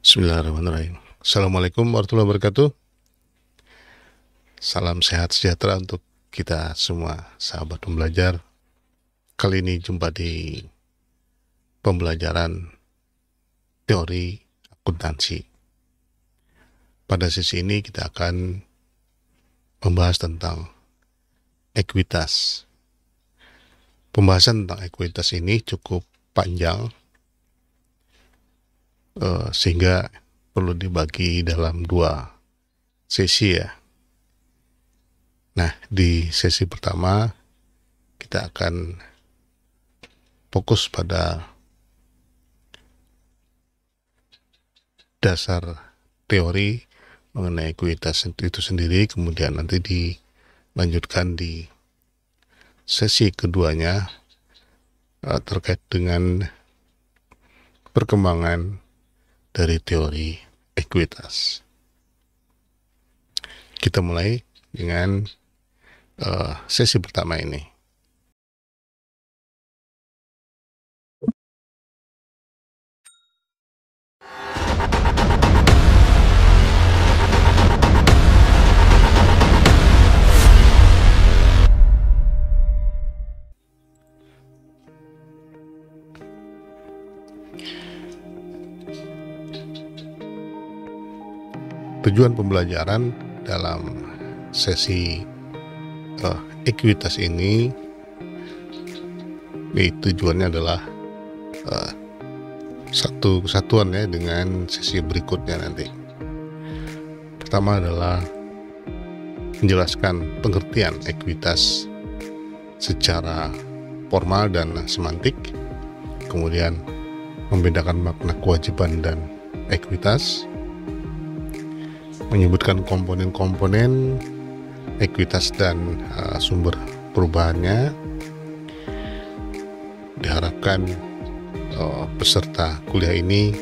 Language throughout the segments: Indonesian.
Bismillahirrahmanirrahim. Assalamualaikum warahmatullahi wabarakatuh. Salam sehat sejahtera untuk kita semua, sahabat pembelajar. Kali ini jumpa di pembelajaran teori akuntansi. Pada sesi ini kita akan membahas tentang ekuitas. Pembahasan tentang ekuitas ini cukup panjang, sehingga perlu dibagi dalam dua sesi ya. Nah, di sesi pertama kita akan fokus pada dasar teori mengenai ekuitas itu sendiri, kemudian nanti dilanjutkan di sesi keduanya terkait dengan perkembangan dari teori ekuitas. Kita mulai dengan sesi pertama ini. Tujuan pembelajaran dalam sesi ekuitas ini, tujuannya adalah satu kesatuan ya dengan sesi berikutnya nanti. Pertama adalah menjelaskan pengertian ekuitas secara formal dan semantik, kemudian membedakan makna kewajiban dan ekuitas, menyebutkan komponen-komponen ekuitas dan sumber perubahannya. Diharapkan peserta kuliah ini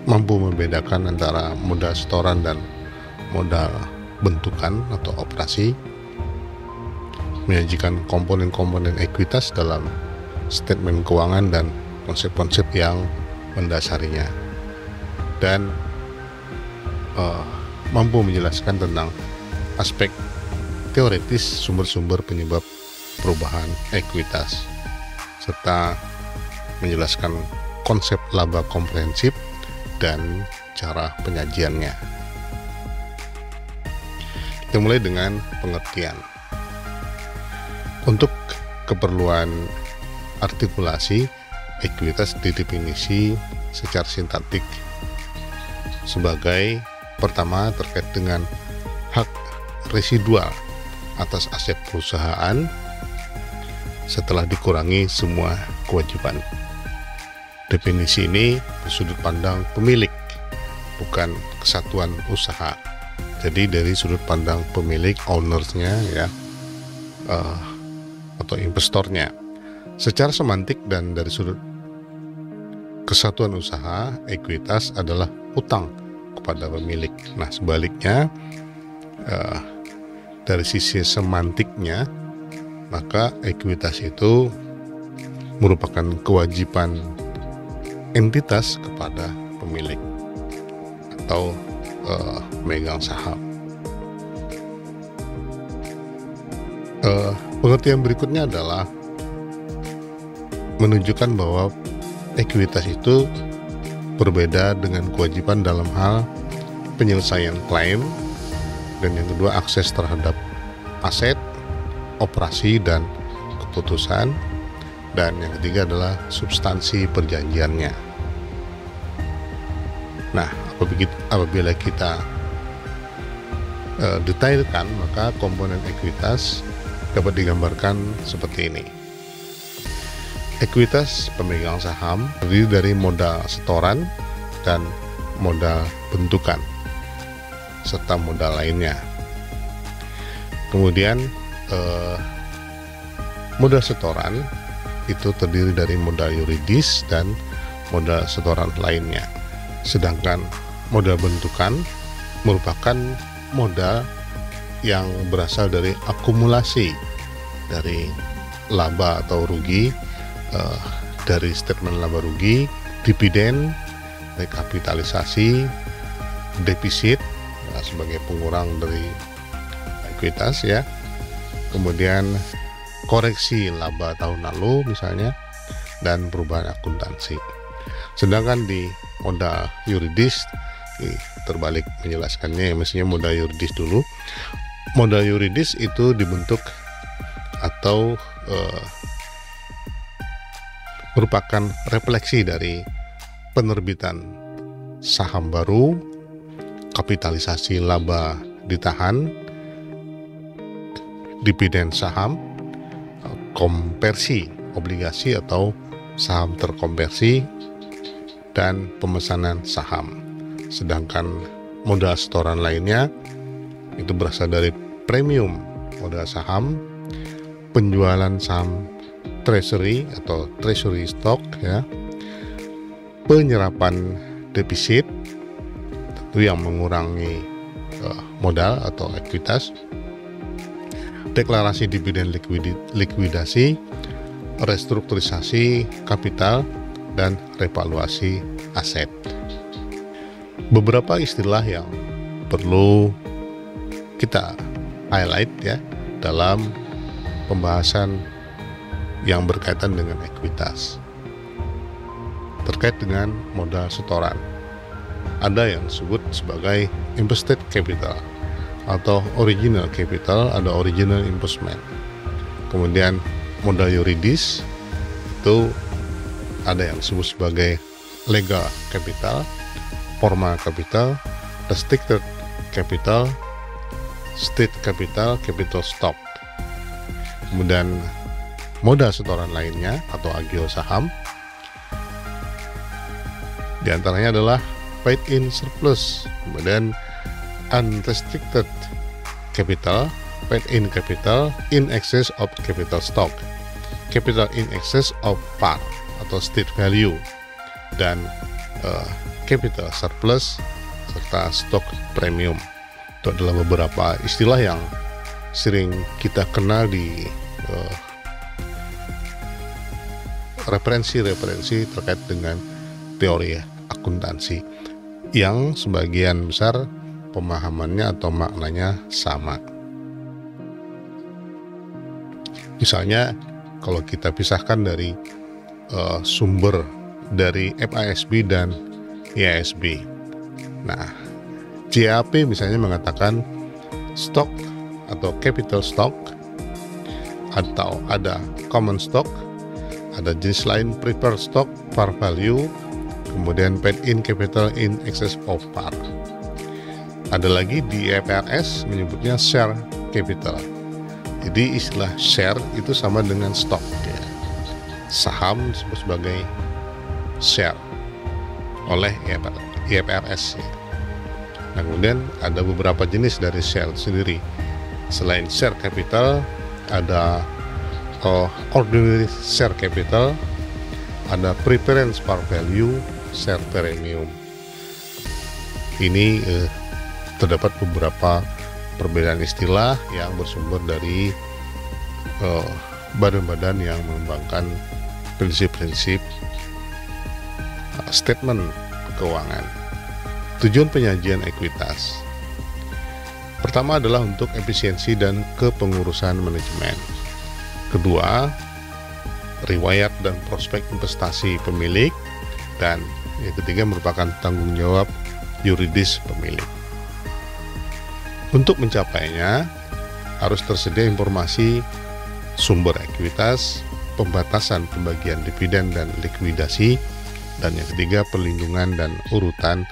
mampu membedakan antara modal setoran dan modal bentukan atau operasi, menyajikan komponen-komponen ekuitas dalam statement keuangan dan konsep-konsep yang mendasarinya, dan mampu menjelaskan tentang aspek teoritis sumber-sumber penyebab perubahan ekuitas, serta menjelaskan konsep laba komprehensif dan cara penyajiannya. Kita mulai dengan pengertian. Untuk keperluan artikulasi, ekuitas didefinisi secara sintaktik sebagai pertama terkait dengan hak residual atas aset perusahaan setelah dikurangi semua kewajiban. Definisi ini bersudut pandang pemilik, bukan kesatuan usaha. Jadi dari sudut pandang pemilik, ownersnya ya, atau investornya. Secara semantik dan dari sudut kesatuan usaha, ekuitas adalah utang kepada pemilik. Nah, sebaliknya dari sisi semantiknya, maka ekuitas itu merupakan kewajiban entitas kepada pemilik atau pemegang saham. Pengertian berikutnya adalah menunjukkan bahwa ekuitas itu berbeda dengan kewajiban dalam hal penyelesaian klaim, dan yang kedua akses terhadap aset, operasi, dan keputusan, dan yang ketiga adalah substansi perjanjiannya. Nah, apabila kita detailkan, maka komponen ekuitas dapat digambarkan seperti ini. Ekuitas pemegang saham terdiri dari modal setoran dan modal bentukan serta modal lainnya. Kemudian modal setoran itu terdiri dari modal yuridis dan modal setoran lainnya. Sedangkan modal bentukan merupakan modal yang berasal dari akumulasi dari laba atau rugi, dari statement laba rugi, dividen, rekapitalisasi defisit sebagai pengurang dari ekuitas ya. Kemudian koreksi laba tahun lalu misalnya, dan perubahan akuntansi. Sedangkan di modal yuridis terbalik menjelaskannya, mestinya modal yuridis dulu. Modal yuridis itu dibentuk atau merupakan refleksi dari penerbitan saham baru, kapitalisasi laba ditahan, dividen saham, konversi obligasi atau saham terkonversi, dan pemesanan saham. Sedangkan modal setoran lainnya itu berasal dari premium modal saham, penjualan saham treasury atau treasury stock ya, penyerapan defisit tentu yang mengurangi modal atau ekuitas, deklarasi dividen likuidasi, restrukturisasi kapital, dan revaluasi aset. Beberapa istilah yang perlu kita highlight ya dalam pembahasan yang berkaitan dengan ekuitas. Terkait dengan modal setoran, ada yang disebut sebagai invested capital atau original capital, ada original investment. Kemudian modal yuridis itu ada yang disebut sebagai legal capital, formal capital, restricted capital, state capital, capital stock. Kemudian modal setoran lainnya atau agio saham diantaranya adalah paid in surplus, kemudian unrestricted capital, paid in capital, in excess of capital stock, capital in excess of par atau state value, dan capital surplus serta stok premium. Itu adalah beberapa istilah yang sering kita kenal di referensi-referensi terkait dengan teori akuntansi yang sebagian besar pemahamannya atau maknanya sama. Misalnya kalau kita pisahkan dari sumber dari FASB dan IASB. Nah, JAP misalnya mengatakan stock atau capital stock, atau ada common stock, ada jenis lain preferred stock, par value, kemudian paid in capital in excess of par. Ada lagi di IFRS menyebutnya share capital. Jadi istilah share itu sama dengan stock ya. Saham disebut sebagai share oleh IFRS ya. Nah, kemudian ada beberapa jenis dari share sendiri. Selain share capital, ada ordinary share capital, ada preference par value, share premium. Ini terdapat beberapa perbedaan istilah yang bersumber dari badan-badan yang mengembangkan prinsip-prinsip statement keuangan. Tujuan penyajian ekuitas pertama adalah untuk efisiensi dan kepengurusan manajemen. Kedua, riwayat dan prospek investasi pemilik, dan yang ketiga merupakan tanggung jawab yuridis pemilik. Untuk mencapainya harus tersedia informasi sumber ekuitas, pembatasan pembagian dividen dan likuidasi, dan yang ketiga perlindungan dan urutan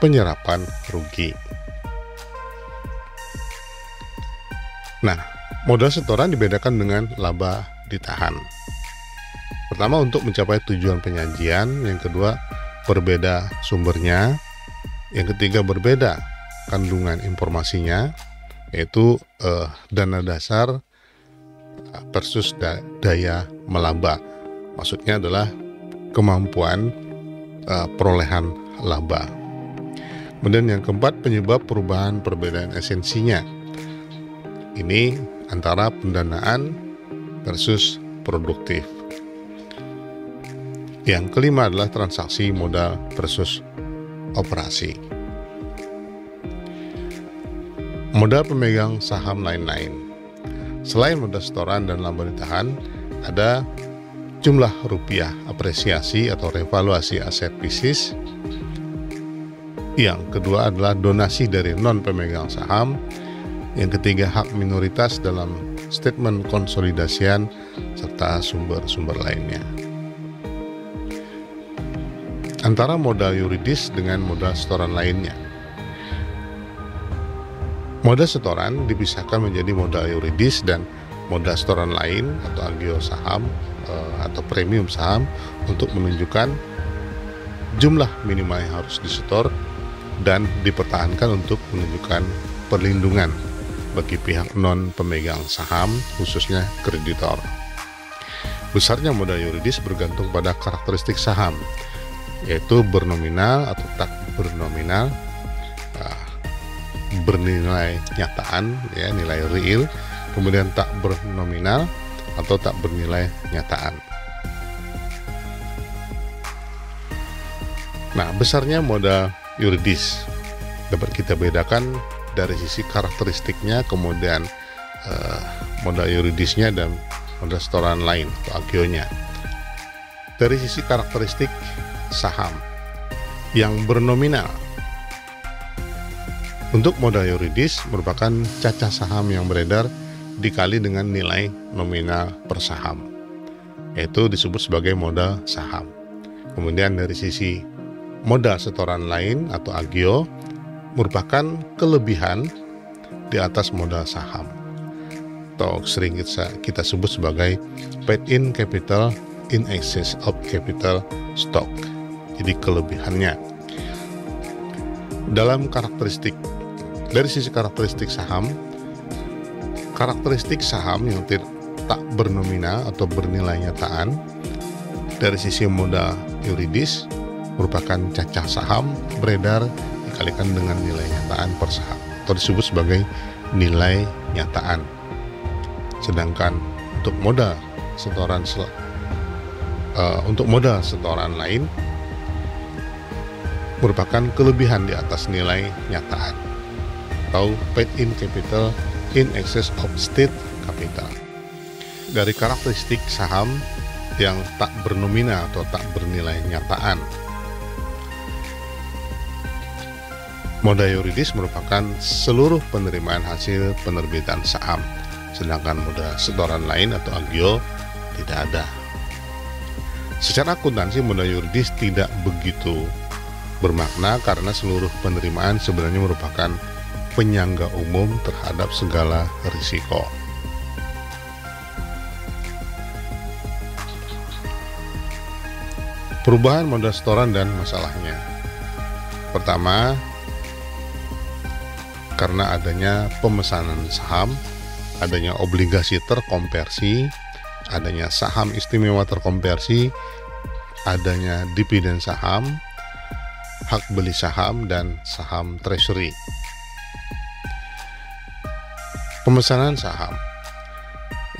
penyerapan rugi. Nah, modal setoran dibedakan dengan laba ditahan. Pertama, untuk mencapai tujuan penyajian, yang kedua berbeda sumbernya, yang ketiga berbeda kandungan informasinya, yaitu dana dasar versus daya melaba. Maksudnya adalah kemampuan perolehan laba. Kemudian yang keempat, penyebab perubahan perbedaan esensinya. Ini antara pendanaan versus produktif. Yang kelima adalah transaksi modal versus operasi. Modal pemegang saham lain-lain. Selain modal setoran dan laba ditahan, ada jumlah rupiah apresiasi atau revaluasi aset bisnis. Yang kedua adalah donasi dari non-pemegang saham. Yang ketiga, hak minoritas dalam statement konsolidasian serta sumber-sumber lainnya. Antara modal yuridis dengan modal setoran lainnya. Modal setoran dipisahkan menjadi modal yuridis dan modal setoran lain atau agio saham atau premium saham untuk menunjukkan jumlah minimal yang harus disetor dan dipertahankan untuk menunjukkan perlindungan bagi pihak non pemegang saham, khususnya kreditor. Besarnya modal yuridis bergantung pada karakteristik saham, yaitu bernominal atau tak bernominal, bernilai nyataan, ya, nilai real, kemudian tak bernominal atau tak bernilai nyataan. Nah, besarnya modal yuridis dapat kita bedakan dari sisi karakteristiknya, kemudian modal yuridisnya dan modal setoran lain atau agionya. Dari sisi karakteristik saham yang bernominal, untuk modal yuridis merupakan cacah saham yang beredar dikali dengan nilai nominal per saham, yaitu disebut sebagai modal saham. Kemudian dari sisi modal setoran lain atau agio merupakan kelebihan di atas modal saham, atau sering kita sebut sebagai paid-in capital in excess of capital stock. Jadi kelebihannya. Dalam karakteristik, dari sisi karakteristik saham, karakteristik saham yang tak bernominal atau bernilai nyataan dari sisi modal yuridis merupakan cacah saham beredar dikalikan dengan nilai nyataan per saham atau disebut sebagai nilai nyataan. Sedangkan untuk modal setoran lain merupakan kelebihan di atas nilai nyataan atau paid-in capital in excess of state capital. Dari karakteristik saham yang tak bernominal atau tak bernilai nyataan, modal yuridis merupakan seluruh penerimaan hasil penerbitan saham, sedangkan modal setoran lain atau agio tidak ada. Secara akuntansi modal yuridis tidak begitu bermakna karena seluruh penerimaan sebenarnya merupakan penyangga umum terhadap segala risiko. Perubahan modal setoran dan masalahnya. Pertama, karena adanya pemesanan saham, adanya obligasi terkonversi, adanya saham istimewa terkonversi, adanya dividen saham, hak beli saham, dan saham treasury. Pemesanan saham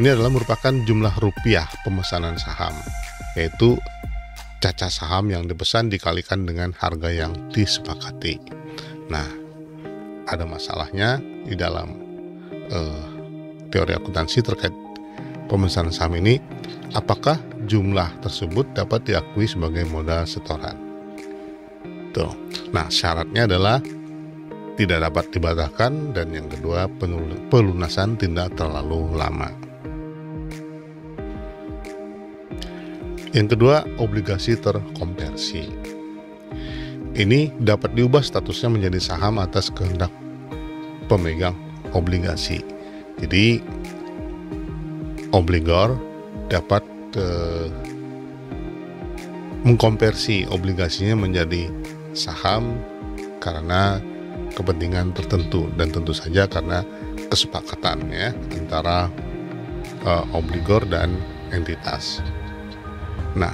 ini adalah merupakan jumlah rupiah pemesanan saham, yaitu cacah saham yang dipesan dikalikan dengan harga yang disepakati. Nah, ada masalahnya di dalam teori akuntansi terkait pemesanan saham ini, apakah jumlah tersebut dapat diakui sebagai modal setoran. Tuh. Nah, syaratnya adalah tidak dapat dibatalkan, dan yang kedua pelunasan tidak terlalu lama. Yang kedua, obligasi terkonversi. Ini dapat diubah statusnya menjadi saham atas kehendak pemegang obligasi. Jadi obligor dapat mengkonversi obligasinya menjadi saham karena kepentingan tertentu, dan tentu saja karena kesepakatan, ya, antara obligor dan entitas. Nah,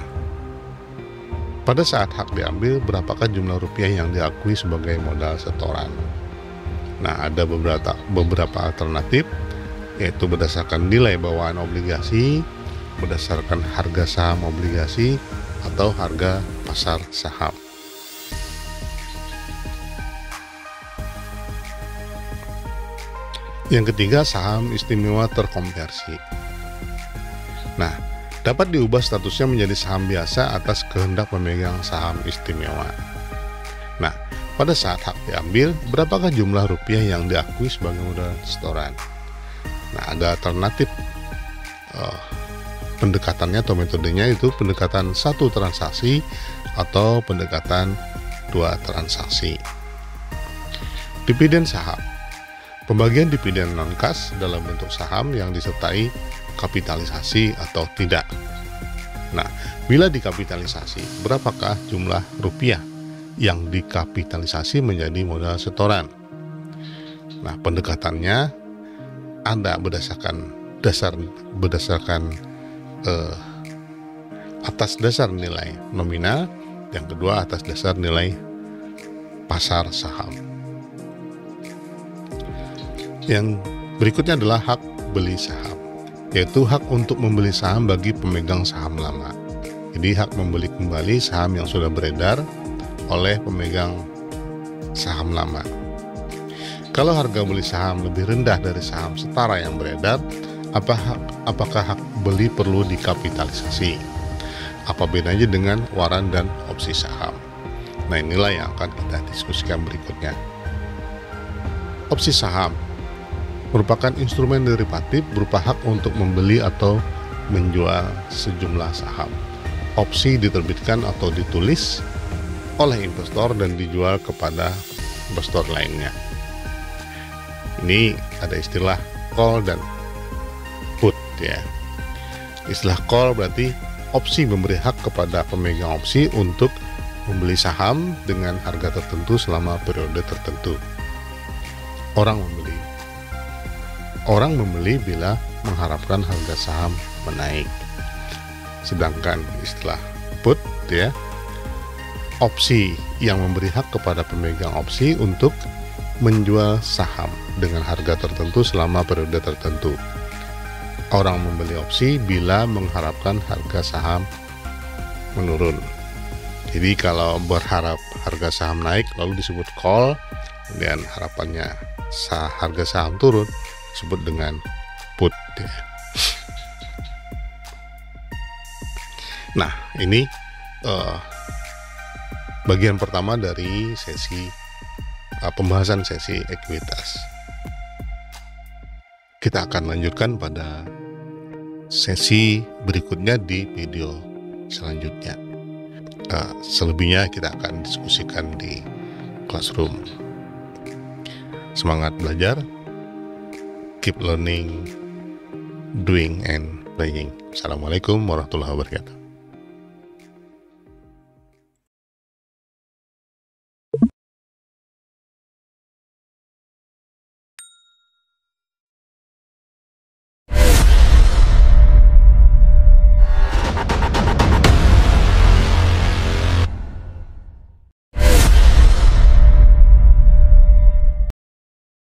pada saat hak diambil, berapakah jumlah rupiah yang diakui sebagai modal setoran? Nah, ada beberapa alternatif, yaitu berdasarkan nilai bawaan obligasi, berdasarkan harga saham obligasi, atau harga pasar saham. Yang ketiga, saham istimewa terkonversi. Nah, dapat diubah statusnya menjadi saham biasa atas kehendak pemegang saham istimewa. Nah, pada saat hak diambil, berapakah jumlah rupiah yang diakui sebagai modal setoran? Nah, ada alternatif pendekatannya atau metodenya, itu pendekatan satu transaksi atau pendekatan dua transaksi. Dividen saham. Pembagian dividen non-cash dalam bentuk saham yang disertai kapitalisasi atau tidak. Nah, bila dikapitalisasi, berapakah jumlah rupiah yang dikapitalisasi menjadi modal setoran? Nah, pendekatannya ada berdasarkan atas dasar nilai nominal, yang kedua atas dasar nilai pasar saham. Yang berikutnya adalah hak beli saham, yaitu hak untuk membeli saham bagi pemegang saham lama. Jadi hak membeli kembali saham yang sudah beredar oleh pemegang saham lama. Kalau harga beli saham lebih rendah dari saham setara yang beredar, apakah hak beli perlu dikapitalisasi? Apa bedanya dengan waran dan opsi saham? Nah, inilah yang akan kita diskusikan berikutnya. Opsi saham merupakan instrumen derivatif berupa hak untuk membeli atau menjual sejumlah saham. Opsi diterbitkan atau ditulis oleh investor dan dijual kepada investor lainnya. Ini ada istilah call dan put ya. Istilah call berarti opsi memberi hak kepada pemegang opsi untuk membeli saham dengan harga tertentu selama periode tertentu. Orang membeli bila mengharapkan harga saham menaik. Sedangkan istilah put ya, opsi yang memberi hak kepada pemegang opsi untuk menjual saham dengan harga tertentu selama periode tertentu. Orang membeli opsi bila mengharapkan harga saham menurun. Jadi kalau berharap harga saham naik lalu disebut call, kemudian harapannya harga saham turun disebut dengan put ya. Nah, ini bagian pertama dari sesi pembahasan sesi ekuitas. Kita akan lanjutkan pada sesi berikutnya di video selanjutnya. Selebihnya kita akan diskusikan di classroom. Semangat belajar, keep learning, doing and playing. Assalamualaikum warahmatullahi wabarakatuh.